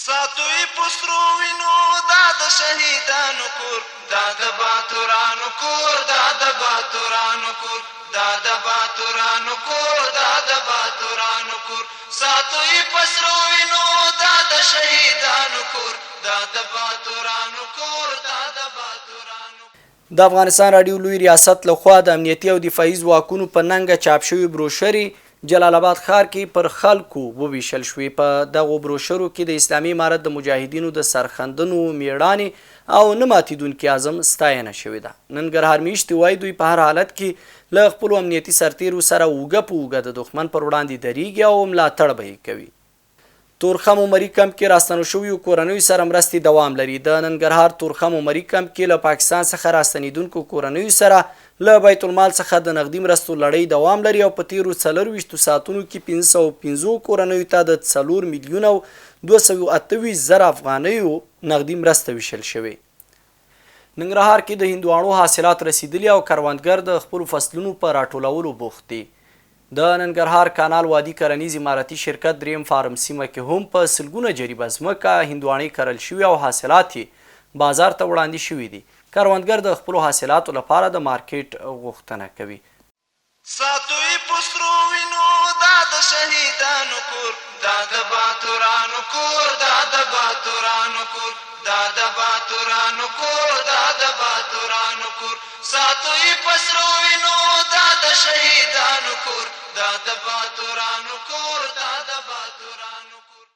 ساتوی پسرو وینو دا د شهیدانو کور دا د باتورانو کور دا د باتورانو کور دا د باتورانو کور دا د باتورانو کور ساتوی پسرو وینو دا د شهیدانو کور دا د باتورانو کور دا د باتورانو. د افغانستان راډیو لوی ریاست لخوا د امنیتي او دفاعي ځواکونو په ننګه چاپ شوي بروشرې جلال آباد ښار کې پر خلکو وویشل شوې. په دغو بروشرو کې د اسلامي امارت د مجاهدینو د سرښندنو میړانې او نه ماتېدونکي عزم ستاینه شوې ده. ننګرهار میشتې وایي دوی په هر حالت کې له خپلو امنیتي سرتیرو سره اوږه په اوږه د دښمن پر وړاندې درېږي او ملاتړ به یې کوي. تورخم عمري کمپ کې راستنو شویو کورنیو سره مرستې دوام لري. د ننګرهار تورخم عمري کمپ کې له پاکستان څخه راستنېدونکو کورنیو سره له بیت المال څخه د نغدي مرستو لړۍ دوام لري او په تیرو 24 ساعتونو کې 515 کورنیو ته د 4 میلیون او 228 زره افغانیو نغدي مرسته ویشل شوې. ننګرهار کې د هندواڼو حاصلات رسیدلي او کروندګر د خپلو فصلونو په راټولولو بوخت دي. د ننګرهار کانال وادي کرنیز امارتي شرکت دریم فارم سیمه کې هم په سلګونه جریبه ځمکه هندواڼې کرل شوي او حاصلات یې بازار ته وړاندې شوي دي. کروندګر د خپلو حاصلاتو لپاره د مارکیټ غوښتنه کوي. ساتوی پسرو وینو دا د شهیدانو کور دا د باتورانو کور دا د باتورانو کور دا د باتورانو کور دا د باتورانو کور ساتوی پسرو وینو دا د شهیدانو کور دا د باتورانو کور دا د باتورانو